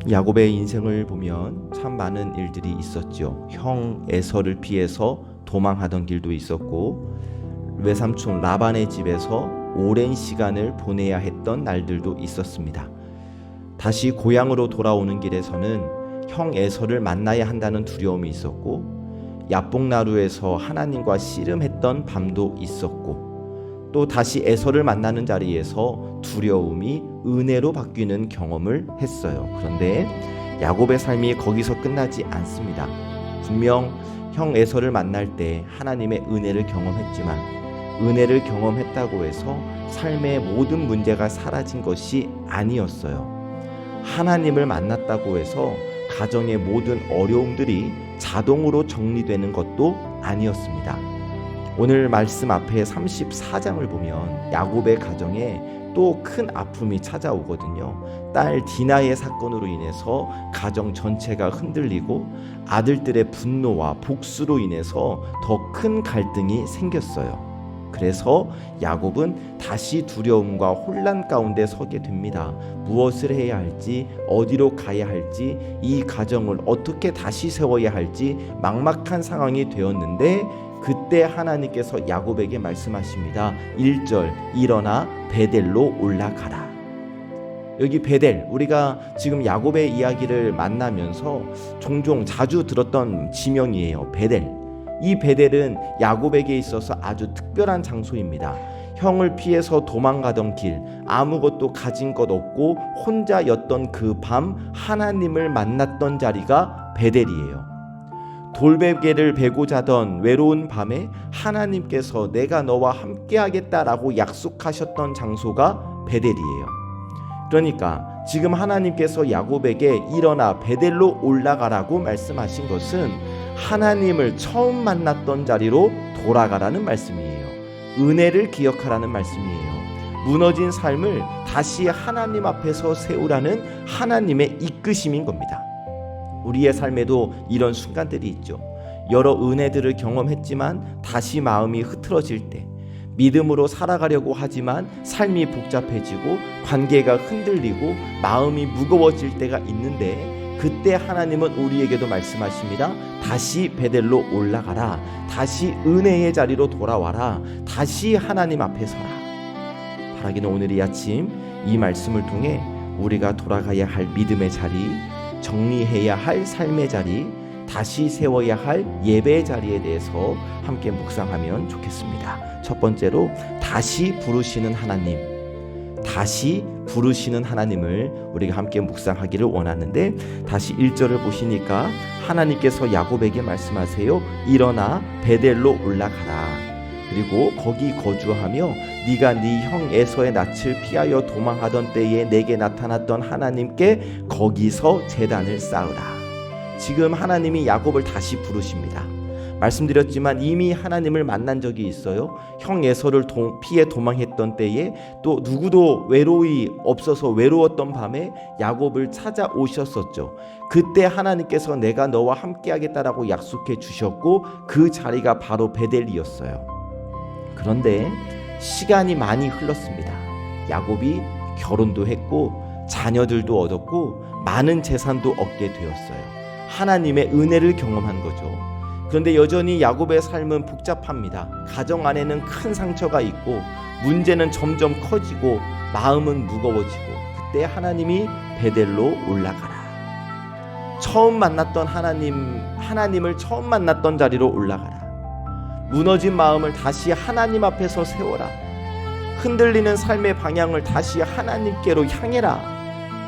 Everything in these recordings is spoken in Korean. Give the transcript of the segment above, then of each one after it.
야곱의 인생을 보면 참 많은 일들이 있었죠. 형 에서를 피해서 도망하던 길도 있었고, 외삼촌 라반의 집에서 오랜 시간을 보내야 했던 날들도 있었습니다. 다시 고향으로 돌아오는 길에서는 형 에서를 만나야 한다는 두려움이 있었고, 야복나루에서 하나님과 씨름했던 밤도 있었고, 또 다시 에서를 만나는 자리에서 두려움이 은혜로 바뀌는 경험을 했어요. 그런데 야곱의 삶이 거기서 끝나지 않습니다. 분명 형 에서를 만날 때 하나님의 은혜를 경험했지만, 은혜를 경험했다고 해서 삶의 모든 문제가 사라진 것이 아니었어요. 하나님을 만났다고 해서 가정의 모든 어려움들이 자동으로 정리되는 것도 아니었습니다. 오늘 말씀 앞에 34장을 보면 야곱의 가정에 또 큰 아픔이 찾아오거든요. 딸 디나의 사건으로 인해서 가정 전체가 흔들리고, 아들들의 분노와 복수로 인해서 더 큰 갈등이 생겼어요. 그래서 야곱은 다시 두려움과 혼란 가운데 서게 됩니다. 무엇을 해야 할지, 어디로 가야 할지, 이 가정을 어떻게 다시 세워야 할지 막막한 상황이 되었는데, 그때 하나님께서 야곱에게 말씀하십니다. 1절, 일어나 베델로 올라가라. 여기 베델, 우리가 지금 야곱의 이야기를 만나면서 종종 자주 들었던 지명이에요. 베델. 이 베델은 야곱에게 있어서 아주 특별한 장소입니다. 형을 피해서 도망가던 길, 아무것도 가진 것 없고 혼자였던 그 밤 하나님을 만났던 자리가 베델이에요. 돌베개를 베고 자던 외로운 밤에 하나님께서 내가 너와 함께 하겠다라고 약속하셨던 장소가 베델이에요. 그러니까 지금 하나님께서 야곱에게 일어나 베델로 올라가라고 말씀하신 것은 하나님을 처음 만났던 자리로 돌아가라는 말씀이에요. 은혜를 기억하라는 말씀이에요. 무너진 삶을 다시 하나님 앞에서 세우라는 하나님의 이끄심인 겁니다. 우리의 삶에도 이런 순간들이 있죠. 여러 은혜들을 경험했지만 다시 마음이 흐트러질 때, 믿음으로 살아가려고 하지만 삶이 복잡해지고 관계가 흔들리고 마음이 무거워질 때가 있는데, 그때 하나님은 우리에게도 말씀하십니다. 다시 베델로 올라가라. 다시 은혜의 자리로 돌아와라. 다시 하나님 앞에 서라. 바라기는 오늘 이 아침 이 말씀을 통해 우리가 돌아가야 할 믿음의 자리, 정리해야 할 삶의 자리, 다시 세워야 할 예배의 자리에 대해서 함께 묵상하면 좋겠습니다. 첫 번째로 다시 부르시는 하나님, 다시 부르시는 하나님을 우리가 함께 묵상하기를 원하는데, 다시 1절을 보시니까 하나님께서 야곱에게 말씀하세요. 일어나 베델로 올라가라. 그리고 거기 거주하며 네가 네 형 에서의 낯을 피하여 도망하던 때에 내게 나타났던 하나님께 거기서 제단을 쌓으라. 지금 하나님이 야곱을 다시 부르십니다. 말씀드렸지만 이미 하나님을 만난 적이 있어요. 형 에서를 피해 도망했던 때에, 또 누구도 외로이 없어서 외로웠던 밤에 야곱을 찾아오셨었죠. 그때 하나님께서 내가 너와 함께 하겠다라고 약속해 주셨고, 그 자리가 바로 베델이었어요. 그런데 시간이 많이 흘렀습니다. 야곱이 결혼도 했고 자녀들도 얻었고 많은 재산도 얻게 되었어요. 하나님의 은혜를 경험한 거죠. 그런데 여전히 야곱의 삶은 복잡합니다. 가정 안에는 큰 상처가 있고 문제는 점점 커지고 마음은 무거워지고, 그때 하나님이 베델로 올라가라. 처음 만났던 하나님을 처음 만났던 자리로 올라가라. 무너진 마음을 다시 하나님 앞에서 세워라. 흔들리는 삶의 방향을 다시 하나님께로 향해라.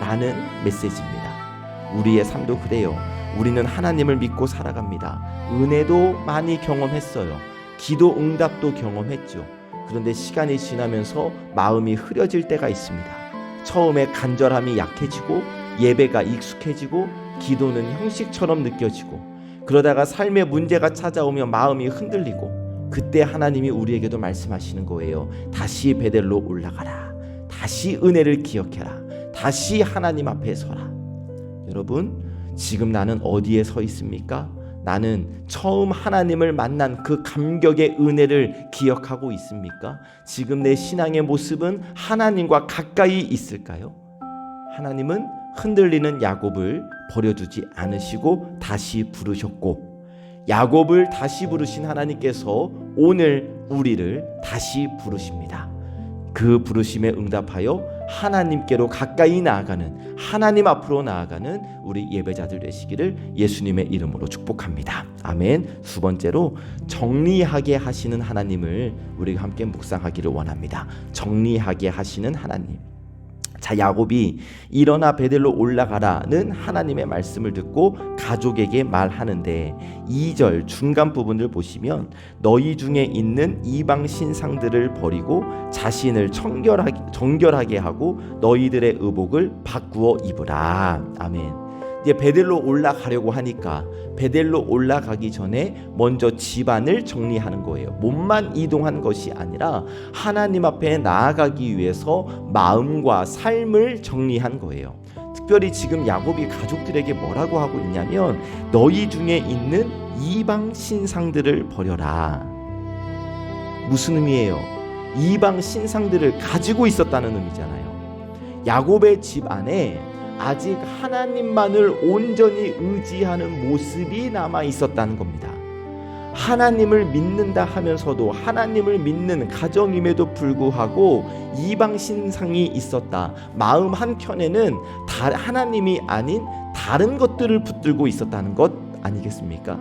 라는 메시지입니다. 우리의 삶도 그래요. 우리는 하나님을 믿고 살아갑니다. 은혜도 많이 경험했어요. 기도 응답도 경험했죠. 그런데 시간이 지나면서 마음이 흐려질 때가 있습니다. 처음에 간절함이 약해지고 예배가 익숙해지고 기도는 형식처럼 느껴지고, 그러다가 삶의 문제가 찾아오면 마음이 흔들리고, 그때 하나님이 우리에게도 말씀하시는 거예요. 다시 베델로 올라가라. 다시 은혜를 기억해라. 다시 하나님 앞에 서라. 여러분, 지금 나는 어디에 서 있습니까? 나는 처음 하나님을 만난 그 감격의 은혜를 기억하고 있습니까? 지금 내 신앙의 모습은 하나님과 가까이 있을까요? 하나님은 흔들리는 야곱을 버려두지 않으시고 다시 부르셨고, 야곱을 다시 부르신 하나님께서 오늘 우리를 다시 부르십니다. 그 부르심에 응답하여 하나님께로 가까이 나아가는, 하나님 앞으로 나아가는 우리 예배자들 되시기를 예수님의 이름으로 축복합니다. 아멘. 두 번째로 정리하게 하시는 하나님을 우리가 함께 묵상하기를 원합니다. 정리하게 하시는 하나님. 자, 야곱이 일어나 베델로 올라가라는 하나님의 말씀을 듣고 가족에게 말하는데 2절 중간 부분을 보시면 너희 중에 있는 이방 신상들을 버리고 자신을 정결하게 하고 너희들의 의복을 바꾸어 입으라. 아멘. 이제 베델로 올라가려고 하니까 베델로 올라가기 전에 먼저 집안을 정리하는 거예요. 몸만 이동한 것이 아니라 하나님 앞에 나아가기 위해서 마음과 삶을 정리한 거예요. 특별히 지금 야곱이 가족들에게 뭐라고 하고 있냐면 너희 중에 있는 이방 신상들을 버려라. 무슨 의미예요? 이방 신상들을 가지고 있었다는 의미잖아요. 야곱의 집 안에 아직 하나님만을 온전히 의지하는 모습이 남아 있었다는 겁니다. 하나님을 믿는다 하면서도 하나님을 믿는 가정임에도 불구하고 이방 신상이 있었다. 마음 한켠에는 하나님이 아닌 다른 것들을 붙들고 있었다는 것 아니겠습니까?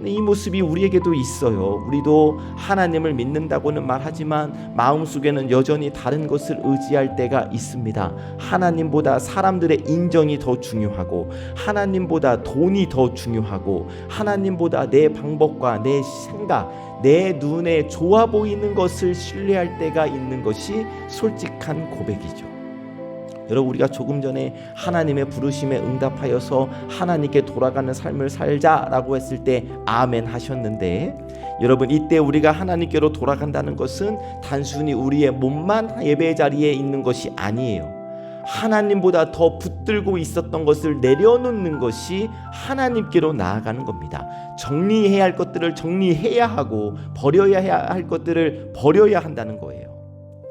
이 모습이 우리에게도 있어요. 우리도 하나님을 믿는다고는 말하지만 마음속에는 여전히 다른 것을 의지할 때가 있습니다. 하나님보다 사람들의 인정이 더 중요하고, 하나님보다 돈이 더 중요하고, 하나님보다 내 방법과 내 생각, 내 눈에 좋아 보이는 것을 신뢰할 때가 있는 것이 솔직한 고백이죠. 여러분, 우리가 조금 전에 하나님의 부르심에 응답하여서 하나님께 돌아가는 삶을 살자라고 했을 때 아멘 하셨는데, 여러분, 이때 우리가 하나님께로 돌아간다는 것은 단순히 우리의 몸만 예배 자리에 있는 것이 아니에요. 하나님보다 더 붙들고 있었던 것을 내려놓는 것이 하나님께로 나아가는 겁니다. 정리해야 할 것들을 정리해야 하고 버려야 할 것들을 버려야 한다는 거예요.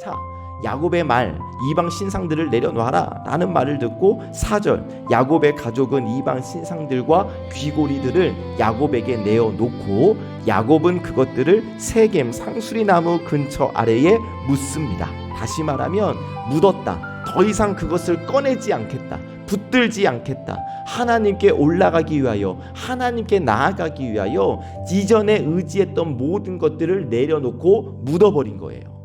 자, 야곱의 말, 이방 신상들을 내려놔라 라는 말을 듣고 4절, 야곱의 가족은 이방 신상들과 귀고리들을 야곱에게 내어놓고 야곱은 그것들을 세겜 상수리 나무 근처 아래에 묻습니다. 다시 말하면 묻었다. 더 이상 그것을 꺼내지 않겠다. 붙들지 않겠다. 하나님께 올라가기 위하여, 하나님께 나아가기 위하여 이전에 의지했던 모든 것들을 내려놓고 묻어버린 거예요.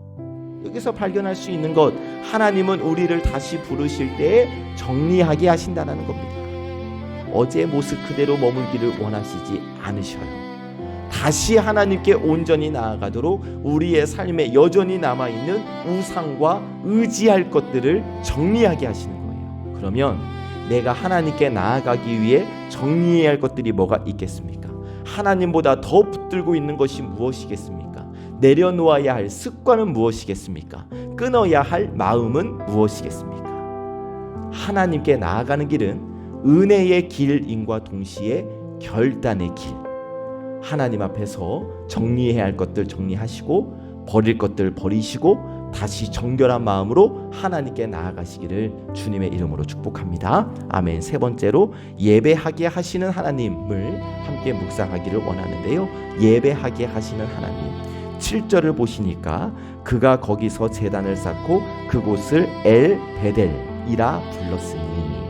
여기서 발견할 수 있는 것, 하나님은 우리를 다시 부르실 때에 정리하게 하신다는 겁니다. 어제 모습 그대로 머물기를 원하시지 않으셔요. 다시 하나님께 온전히 나아가도록 우리의 삶에 여전히 남아있는 우상과 의지할 것들을 정리하게 하시는 거예요. 그러면 내가 하나님께 나아가기 위해 정리해야 할 것들이 뭐가 있겠습니까? 하나님보다 더 붙들고 있는 것이 무엇이겠습니까? 내려놓아야 할 습관은 무엇이겠습니까? 끊어야 할 마음은 무엇이겠습니까? 하나님께 나아가는 길은 은혜의 길임과 동시에 결단의 길. 하나님 앞에서 정리해야 할 것들 정리하시고 버릴 것들 버리시고 다시 정결한 마음으로 하나님께 나아가시기를 주님의 이름으로 축복합니다. 아멘. 세 번째로 예배하게 하시는 하나님을 함께 묵상하기를 원하는데요. 예배하게 하시는 하나님. 7절을 보시니까 그가 거기서 제단을 쌓고 그곳을 엘 베델이라 불렀으니,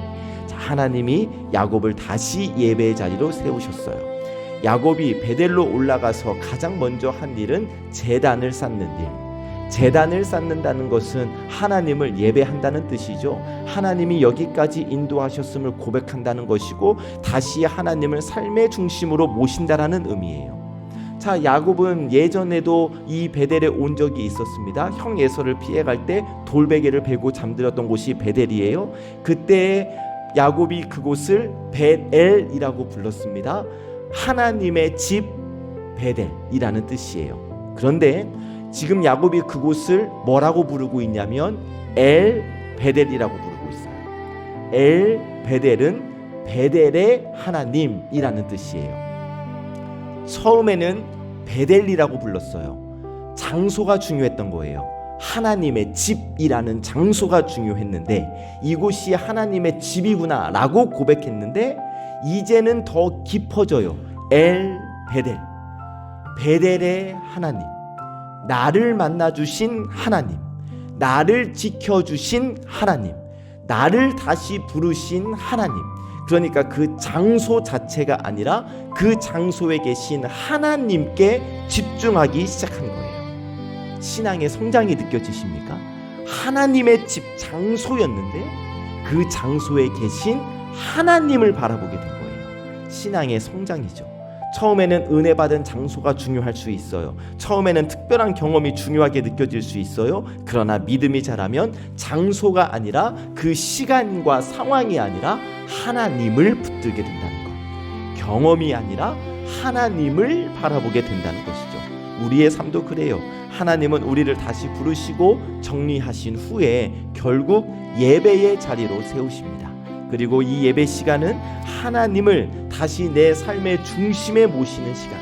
자, 하나님이 야곱을 다시 예배의 자리로 세우셨어요. 야곱이 베델로 올라가서 가장 먼저 한 일은 제단을 쌓는 일. 제단을 쌓는다는 것은 하나님을 예배한다는 뜻이죠. 하나님이 여기까지 인도하셨음을 고백한다는 것이고 다시 하나님을 삶의 중심으로 모신다라는 의미예요. 자, 야곱은 예전에도 이 베델에 온 적이 있었습니다. 형 에서를 피해갈 때 돌베개를 베고 잠들었던 곳이 베델이에요. 그때 야곱이 그곳을 벳엘이라고 불렀습니다. 하나님의 집 베델이라는 뜻이에요. 그런데 지금 야곱이 그곳을 뭐라고 부르고 있냐면 엘 베델이라고 부르고 있어요. 엘 베델은 베델의 하나님이라는 뜻이에요. 처음에는 베델이라고 불렀어요. 장소가 중요했던 거예요. 하나님의 집이라는 장소가 중요했는데 이곳이 하나님의 집이구나 라고 고백했는데 이제는 더 깊어져요. 엘 베델, 베델의 하나님, 나를 만나주신 하나님, 나를 지켜주신 하나님, 나를 다시 부르신 하나님. 그러니까 그 장소 자체가 아니라 그 장소에 계신 하나님께 집중하기 시작한 거예요. 신앙의 성장이 느껴지십니까? 하나님의 집 장소였는데 그 장소에 계신 하나님을 바라보게 된 거예요. 신앙의 성장이죠. 처음에는 은혜 받은 장소가 중요할 수 있어요. 처음에는 특별한 경험이 중요하게 느껴질 수 있어요. 그러나 믿음이 자라면 장소가 아니라 그 시간과 상황이 아니라 하나님을 붙들게 된다는 것. 경험이 아니라 하나님을 바라보게 된다는 것이죠. 우리의 삶도 그래요. 하나님은 우리를 다시 부르시고 정리하신 후에 결국 예배의 자리로 세우십니다. 그리고 이 예배 시간은 하나님을 다시 내 삶의 중심에 모시는 시간,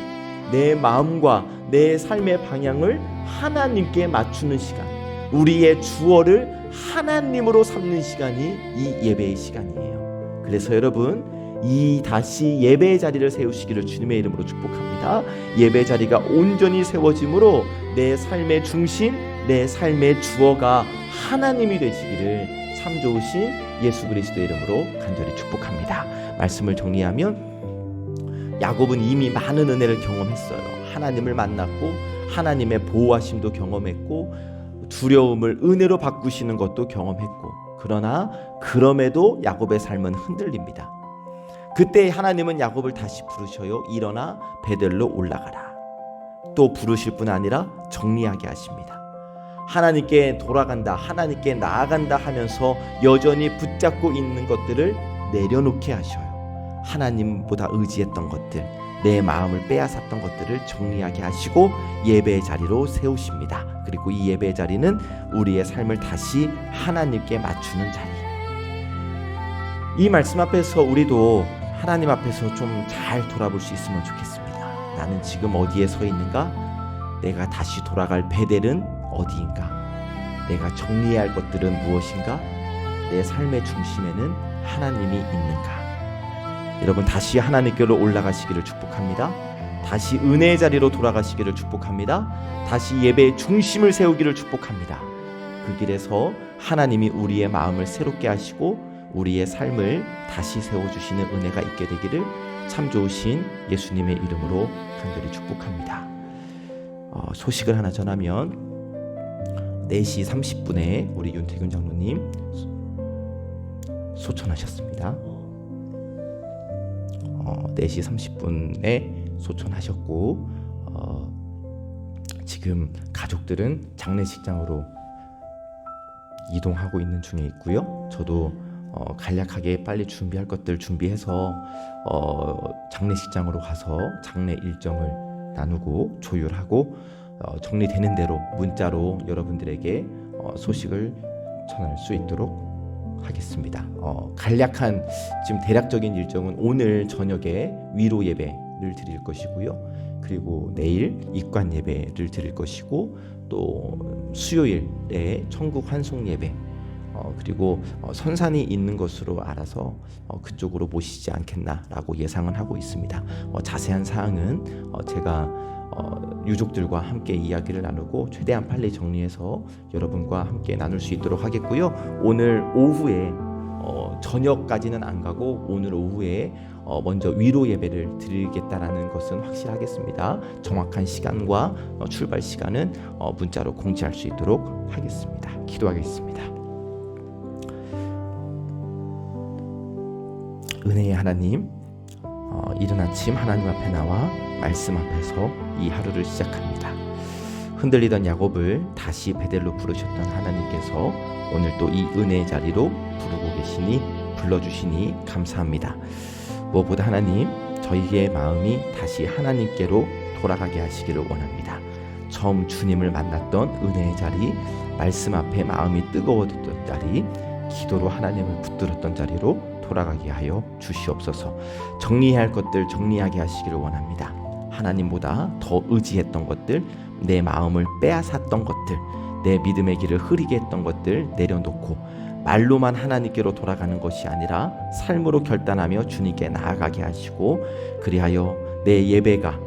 내 마음과 내 삶의 방향을 하나님께 맞추는 시간, 우리의 주어를 하나님으로 삼는 시간이 이 예배의 시간이에요. 그래서 여러분, 이 다시 예배의 자리를 세우시기를 주님의 이름으로 축복합니다. 예배 자리가 온전히 세워짐으로 내 삶의 중심, 내 삶의 주어가 하나님이 되시기를 참 좋으신 예수 그리스도의 이름으로 간절히 축복합니다. 말씀을 정리하면 야곱은 이미 많은 은혜를 경험했어요. 하나님을 만났고 하나님의 보호하심도 경험했고 두려움을 은혜로 바꾸시는 것도 경험했고, 그러나 그럼에도 야곱의 삶은 흔들립니다. 그때 하나님은 야곱을 다시 부르셔요. 일어나 베델로 올라가라. 또 부르실 뿐 아니라 정리하게 하십니다. 하나님께 돌아간다, 하나님께 나아간다 하면서 여전히 붙잡고 있는 것들을 내려놓게 하셔요. 하나님보다 의지했던 것들, 내 마음을 빼앗았던 것들을 정리하게 하시고 예배의 자리로 세우십니다. 그리고 이 예배의 자리는 우리의 삶을 다시 하나님께 맞추는 자리. 이 말씀 앞에서 우리도 하나님 앞에서 좀 잘 돌아볼 수 있으면 좋겠습니다. 나는 지금 어디에 서 있는가? 내가 다시 돌아갈 베델은 어디인가? 내가 정리해야 할 것들은 무엇인가? 내 삶의 중심에는 하나님이 있는가? 여러분, 다시 하나님께로 올라가시기를 축복합니다. 다시 은혜의 자리로 돌아가시기를 축복합니다. 다시 예배의 중심을 세우기를 축복합니다. 그 길에서 하나님이 우리의 마음을 새롭게 하시고 우리의 삶을 다시 세워주시는 은혜가 있게 되기를 참 좋으신 예수님의 이름으로 간절히 축복합니다. 소식을 하나 전하면 4시 30분에 우리 윤태균 장로님 소천하셨습니다. 4시 30분에 소천하셨고 지금 가족들은 장례식장으로 이동하고 있는 중에 있고요. 저도 간략하게 빨리 준비할 것들 준비해서 장례식장으로 가서 장례 일정을 나누고 조율하고 정리되는 대로 문자로 여러분들에게 소식을 전할 수 있도록 하겠습니다. 간략한 지금 대략적인 일정은 오늘 저녁에 위로 예배를 드릴 것이고요. 그리고 내일 입관 예배를 드릴 것이고 또 수요일에 천국 환송 예배 그리고 선산이 있는 것으로 알아서 그쪽으로 모시지 않겠나라고 예상은 하고 있습니다. 자세한 사항은 제가 유족들과 함께 이야기를 나누고 최대한 빨리 정리해서 여러분과 함께 나눌 수 있도록 하겠고요. 오늘 오후에 저녁까지는 안 가고 오늘 오후에 먼저 위로 예배를 드리겠다라는 것은 확실하겠습니다. 정확한 시간과 출발 시간은 문자로 공지할 수 있도록 하겠습니다. 기도하겠습니다. 은혜의 하나님, 이른 아침 하나님 앞에 나와 말씀 앞에서 이 하루를 시작합니다. 흔들리던 야곱을 다시 베델로 부르셨던 하나님께서 오늘 또 이 은혜의 자리로 부르고 계시니 불러주시니 감사합니다. 무엇보다 하나님, 저희의 마음이 다시 하나님께로 돌아가게 하시기를 원합니다. 처음 주님을 만났던 은혜의 자리, 말씀 앞에 마음이 뜨거워졌던 자리, 기도로 하나님을 붙들었던 자리로 돌아가게 하여 주시옵소서. 정리해야 할 것들 정리하게 하시기를 원합니다. 하나님보다 더 의지했던 것들, 내 마음을 빼앗았던 것들, 내 믿음의 길을 흐리게 했던 것들 내려놓고 말로만 하나님께로 돌아가는 것이 아니라 삶으로 결단하며 주님께 나아가게 하시고, 그리하여 내 예배가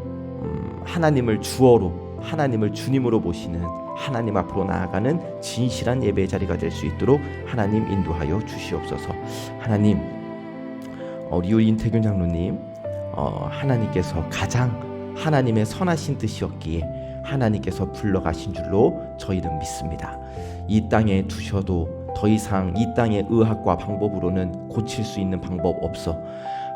하나님을 주어로, 하나님을 주님으로 모시는, 하나님 앞으로 나아가는 진실한 예배의 자리가 될 수 있도록 하나님 인도하여 주시옵소서. 하나님, 우리 인태균 장로님, 하나님께서 가장 하나님의 선하신 뜻이었기에 하나님께서 불러가신 줄로 저희는 믿습니다. 이 땅에 두셔도 더 이상 이 땅의 의학과 방법으로는 고칠 수 있는 방법 없어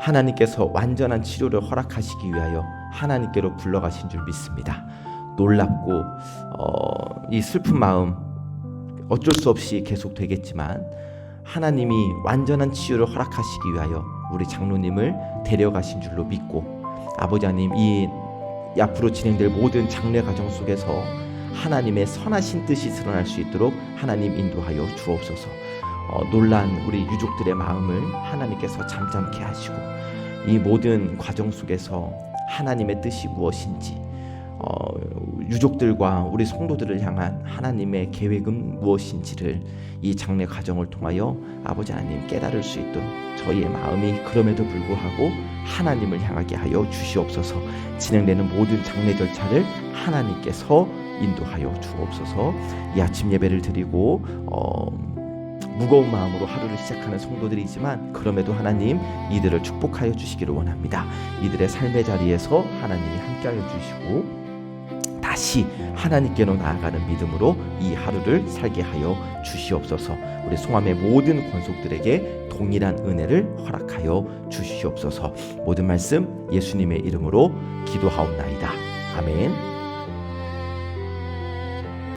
하나님께서 완전한 치료를 허락하시기 위하여 하나님께로 불러가신 줄 믿습니다. 놀랍고 이 슬픈 마음 어쩔 수 없이 계속 되겠지만, 하나님이 완전한 치유를 허락하시기 위하여 우리 장로님을 데려가신 줄로 믿고, 아버지 하나님, 이 앞으로 진행될 모든 장례 과정 속에서 하나님의 선하신 뜻이 드러날 수 있도록 하나님 인도하여 주옵소서. 놀란 우리 유족들의 마음을 하나님께서 잠잠케 하시고, 이 모든 과정 속에서 하나님의 뜻이 무엇인지, 유족들과 우리 성도들을 향한 하나님의 계획은 무엇인지를 이 장례 과정을 통하여 아버지 하나님 깨달을 수 있도록 저희의 마음이 그럼에도 불구하고 하나님을 향하게 하여 주시옵소서. 진행되는 모든 장례 절차를 하나님께서 인도하여 주옵소서. 이 아침 예배를 드리고 무거운 마음으로 하루를 시작하는 성도들이지만, 그럼에도 하나님 이들을 축복하여 주시기를 원합니다. 이들의 삶의 자리에서 하나님이 함께하여 주시고 다시 하나님께로 나아가는 믿음으로 이 하루를 살게 하여 주시옵소서. 우리 송암의 모든 권속들에게 동일한 은혜를 허락하여 주시옵소서. 모든 말씀 예수님의 이름으로 기도하옵나이다. 아멘.